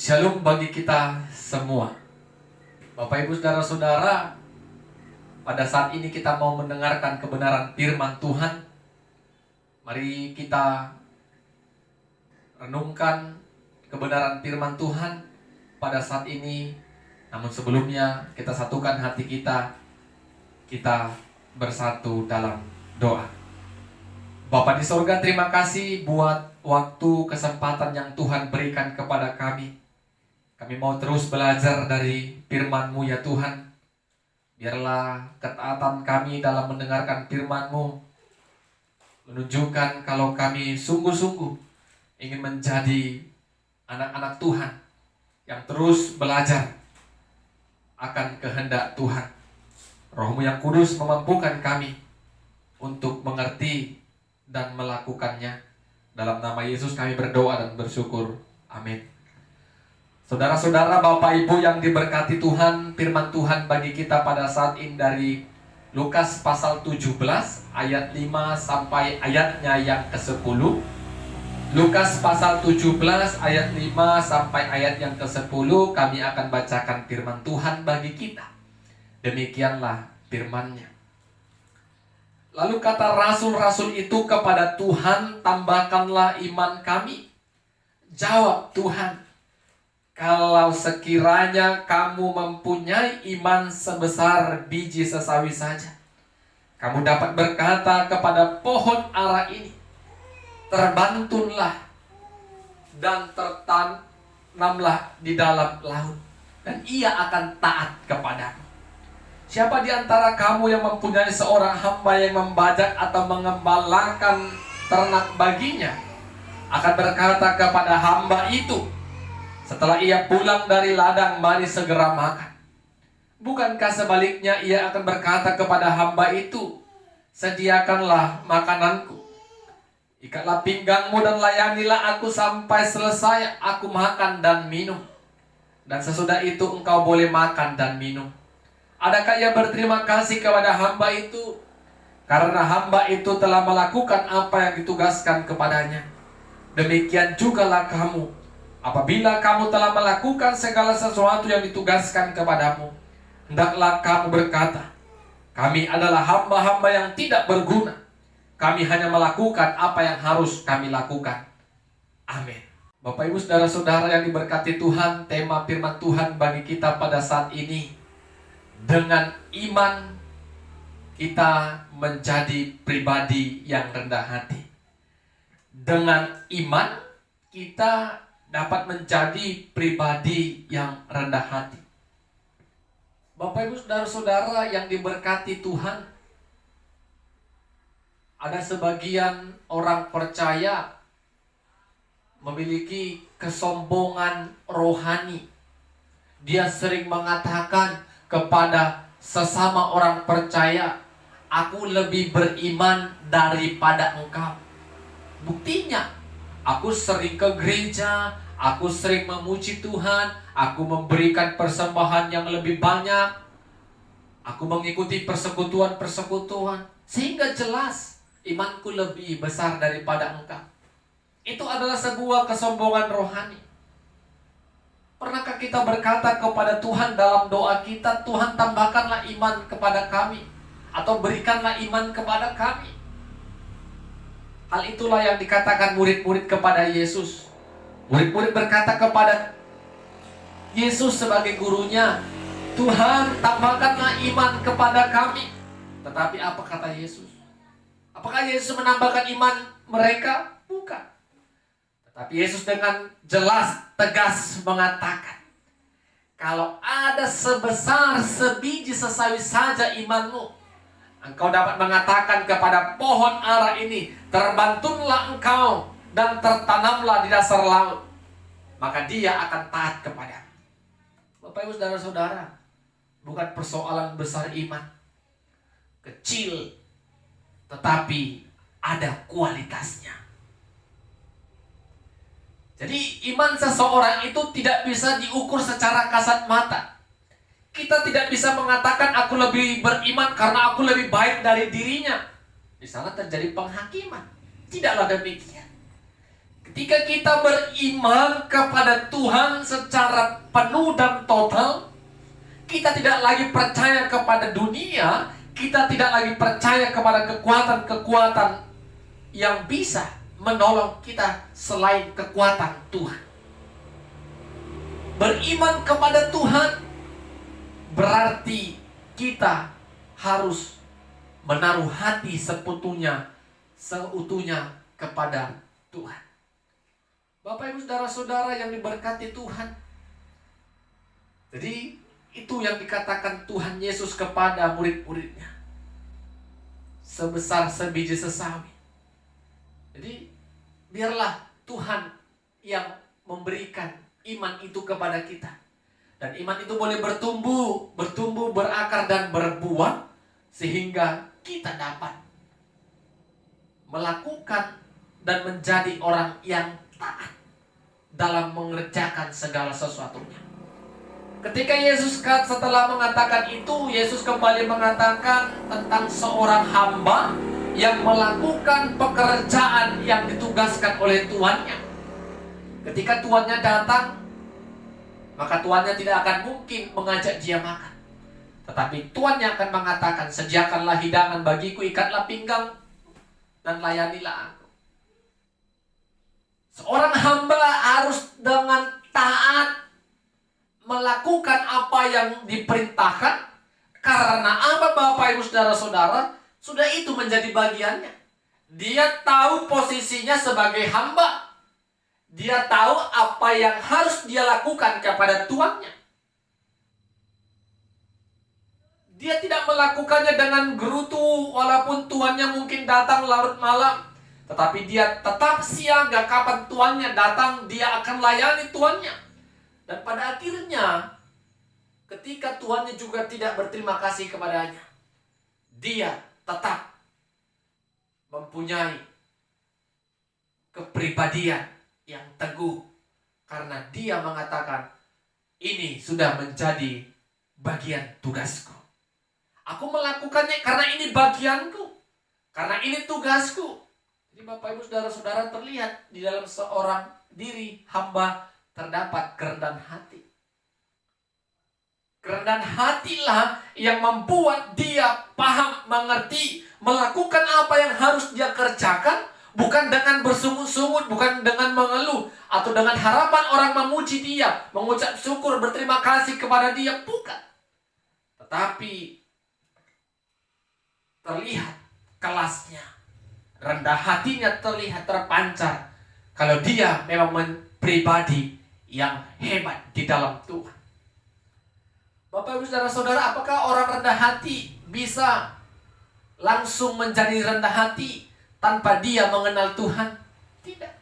Shalom bagi kita semua. Bapak Ibu Saudara-saudara, pada saat ini kita mau mendengarkan kebenaran firman Tuhan. Mari kita renungkan kebenaran firman Tuhan pada saat ini. Namun sebelumnya kita satukan hati kita. Kita bersatu dalam doa. Bapa di sorga, terima kasih buat waktu kesempatan yang Tuhan berikan kepada kami. Kami mau terus belajar dari firman-Mu ya Tuhan. Biarlah ketaatan kami dalam mendengarkan firman-Mu menunjukkan kalau kami sungguh-sungguh ingin menjadi anak-anak Tuhan yang terus belajar akan kehendak Tuhan. Roh-Mu yang kudus memampukan kami untuk mengerti dan melakukannya. Dalam nama Yesus kami berdoa dan bersyukur. Amin. Saudara-saudara, Bapak Ibu yang diberkati Tuhan, firman Tuhan bagi kita pada saat ini dari Lukas pasal 17 ayat 5 sampai ayatnya yang ke-10. Lukas pasal 17 ayat 5 sampai ayat yang ke-10 kami akan bacakan firman Tuhan bagi kita. Demikianlah firman-Nya. Lalu kata rasul-rasul itu kepada Tuhan, tambahkanlah iman kami. Jawab Tuhan, kalau sekiranya kamu mempunyai iman sebesar biji sesawi saja, kamu dapat berkata kepada pohon ara ini, terbantunlah dan tertanamlah di dalam laut, dan ia akan taat kepadamu. Siapa di antara kamu yang mempunyai seorang hamba yang membajak atau mengembalakan ternak baginya, akan berkata kepada hamba itu, setelah ia pulang dari ladang, mari segera makan. Bukankah sebaliknya ia akan berkata kepada hamba itu, sediakanlah makananku, ikatlah pinggangmu dan layanilah aku sampai selesai aku makan dan minum, dan sesudah itu engkau boleh makan dan minum. Adakah ia berterima kasih kepada hamba itu karena hamba itu telah melakukan apa yang ditugaskan kepadanya? Demikian jugalah kamu. Apabila kamu telah melakukan segala sesuatu yang ditugaskan kepadamu, hendaklah kamu berkata, kami adalah hamba-hamba yang tidak berguna. Kami hanya melakukan apa yang harus kami lakukan. Amin. Bapak Ibu Saudara-saudara yang diberkati Tuhan, tema firman Tuhan bagi kita pada saat ini, dengan iman kita menjadi pribadi yang rendah hati. Dengan iman kita dapat menjadi pribadi yang rendah hati. Bapak Ibu Saudara-saudara yang diberkati Tuhan, ada sebagian orang percaya memiliki kesombongan rohani. Dia sering mengatakan kepada sesama orang percaya, aku lebih beriman daripada engkau. Buktinya, aku sering ke gereja, aku sering memuji Tuhan, aku memberikan persembahan yang lebih banyak, aku mengikuti persekutuan-persekutuan, sehingga jelas imanku lebih besar daripada engkau. Itu adalah sebuah kesombongan rohani. Pernahkah kita berkata kepada Tuhan dalam doa kita, Tuhan tambahkanlah iman kepada kami, atau berikanlah iman kepada kami? Hal itulah yang dikatakan murid-murid kepada Yesus. Murid-murid berkata kepada Yesus sebagai gurunya, Tuhan, tambahkanlah iman kepada kami. Tetapi apa kata Yesus? Apakah Yesus menambahkan iman mereka? Bukan. Tetapi Yesus dengan jelas, tegas mengatakan, kalau ada sebesar sebiji sesawi saja imanmu, engkau dapat mengatakan kepada pohon ara ini, terbantunlah engkau dan tertanamlah di dasar laut, maka dia akan taat kepadamu. Bapak Ibu Saudara-saudara, bukan persoalan besar iman, kecil, tetapi ada kualitasnya. Jadi iman seseorang itu tidak bisa diukur secara kasat mata. Kita tidak bisa mengatakan aku lebih beriman karena aku lebih baik dari dirinya. Di sana terjadi penghakiman. Tidaklah demikian. Ketika kita beriman kepada Tuhan secara penuh dan total, kita tidak lagi percaya kepada dunia, kita tidak lagi percaya kepada kekuatan-kekuatan yang bisa menolong kita selain kekuatan Tuhan. Beriman kepada Tuhan berarti kita harus menaruh hati seutuhnya kepada Tuhan. Bapak Ibu saudara-saudara yang diberkati Tuhan. Jadi itu yang dikatakan Tuhan Yesus kepada murid-muridnya. Sebesar sebiji sesawi. Jadi biarlah Tuhan yang memberikan iman itu kepada kita. Dan iman itu boleh bertumbuh, berakar dan berbuah, sehingga kita dapat melakukan dan menjadi orang yang taat dalam mengerjakan segala sesuatunya. Ketika Yesus setelah mengatakan itu, Yesus kembali mengatakan tentang seorang hamba yang melakukan pekerjaan yang ditugaskan oleh tuannya. Ketika tuannya datang, maka tuannya tidak akan mungkin mengajak dia makan. Tetapi tuannya akan mengatakan, sediakanlah hidangan bagiku, ikatlah pinggang, dan layanilah aku. Seorang hamba harus dengan taat melakukan apa yang diperintahkan. Karena apa Bapak Ibu saudara-saudara? Sudah itu menjadi bagiannya. Dia tahu posisinya sebagai hamba. Dia tahu apa yang harus dia lakukan kepada tuannya. Dia tidak melakukannya dengan gerutu walaupun tuannya mungkin datang larut malam. Tetapi dia tetap siaga, kapan tuannya datang dia akan layani tuannya. Dan pada akhirnya ketika tuannya juga tidak berterima kasih kepadanya, dia tetap mempunyai kepribadian yang teguh. Karena dia mengatakan, ini sudah menjadi bagian tugasku. Aku melakukannya karena ini bagianku. Karena ini tugasku. Jadi Bapak Ibu saudara-saudara, terlihat di dalam seorang diri hamba terdapat kerendahan hati. Kerendahan hatilah yang membuat dia paham, mengerti, melakukan apa yang harus dia kerjakan. Bukan dengan bersungut-sungut, bukan dengan mengeluh, atau dengan harapan orang memuji dia, mengucap syukur, berterima kasih kepada dia. Bukan. Tetapi terlihat kelasnya, rendah hatinya terlihat terpancar. Kalau dia memang pribadi yang hebat di dalam Tuhan. Bapak Ibu saudara-saudara, apakah orang rendah hati bisa langsung menjadi rendah hati tanpa dia mengenal Tuhan? Tidak.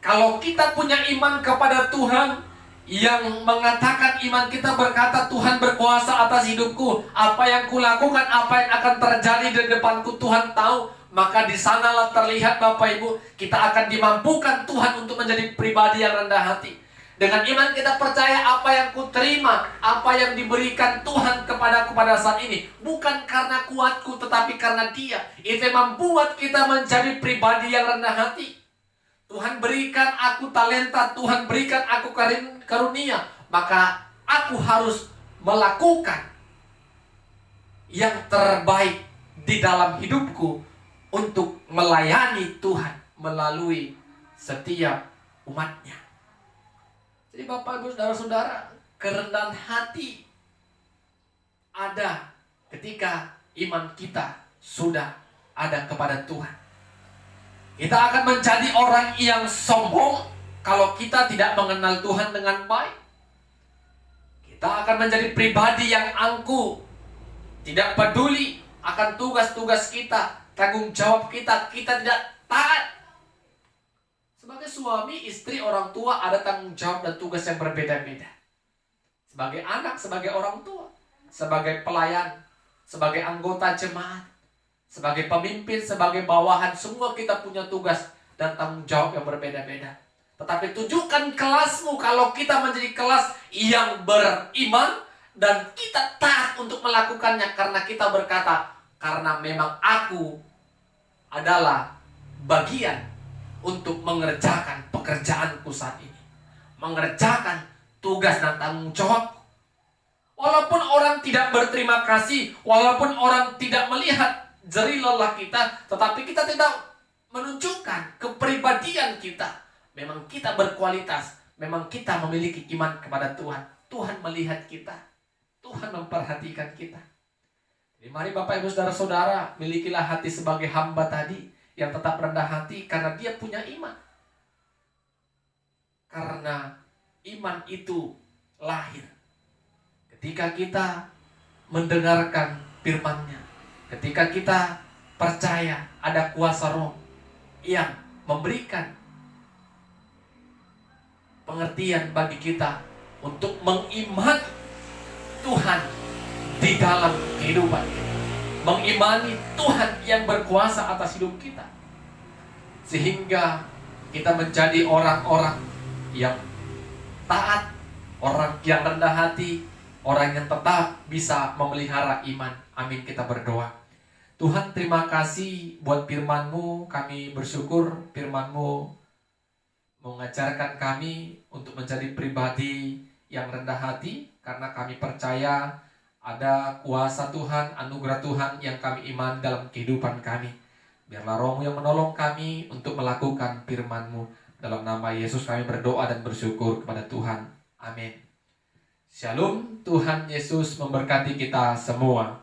Kalau kita punya iman kepada Tuhan, yang mengatakan iman kita berkata, Tuhan berkuasa atas hidupku, apa yang kulakukan, apa yang akan terjadi di depanku Tuhan tahu. Maka di sanalah terlihat Bapak Ibu, kita akan dimampukan Tuhan untuk menjadi pribadi yang rendah hati. Dengan iman kita percaya apa yang kuterima, apa yang diberikan Tuhan kepadaku pada saat ini, bukan karena kuatku tetapi karena Dia. Itu yang membuat kita menjadi pribadi yang rendah hati. Tuhan berikan aku talenta, Tuhan berikan aku karunia, maka aku harus melakukan yang terbaik di dalam hidupku untuk melayani Tuhan melalui setiap umatnya. Jadi Bapak Ibu saudara-saudara, kerendahan hati ada ketika iman kita sudah ada kepada Tuhan. Kita akan menjadi orang yang sombong kalau kita tidak mengenal Tuhan dengan baik. Kita akan menjadi pribadi yang angkuh, tidak peduli akan tugas-tugas kita, tanggung jawab kita, kita tidak taat. Sebagai suami, istri, orang tua ada tanggung jawab dan tugas yang berbeda-beda. Sebagai anak, sebagai orang tua, sebagai pelayan, sebagai anggota jemaat, sebagai pemimpin, sebagai bawahan, semua kita punya tugas dan tanggung jawab yang berbeda-beda. Tetapi tunjukkan kelasmu kalau kita menjadi kelas yang beriman dan kita taat untuk melakukannya karena kita berkata, karena memang aku adalah bagian untuk mengerjakan pekerjaanku saat ini, mengerjakan tugas dan tanggung jawab. Walaupun orang tidak berterima kasih, walaupun orang tidak melihat jerih lelah kita, tetapi kita tidak menunjukkan kepribadian kita. Memang kita berkualitas, memang kita memiliki iman kepada Tuhan. Tuhan melihat kita, Tuhan memperhatikan kita. Jadi mari Bapak Ibu Saudara-saudara, milikilah hati sebagai hamba tadi yang tetap rendah hati karena dia punya iman. Karena iman itu lahir ketika kita mendengarkan firman-Nya, ketika kita percaya ada kuasa Roh yang memberikan pengertian bagi kita untuk mengimani Tuhan di dalam kehidupan kita, mengimani Tuhan yang berkuasa atas hidup kita, sehingga kita menjadi orang-orang yang taat, orang yang rendah hati, orang yang tetap bisa memelihara iman. Amin, kita berdoa. Tuhan, terima kasih buat firman-Mu. Kami bersyukur firman-Mu mengajarkan kami untuk menjadi pribadi yang rendah hati, karena kami percaya ada kuasa Tuhan, anugerah Tuhan yang kami iman dalam kehidupan kami. Biarlah Roh-Mu yang menolong kami untuk melakukan firman-Mu. Dalam nama Yesus kami berdoa dan bersyukur kepada Tuhan. Amin. Shalom, Tuhan Yesus memberkati kita semua.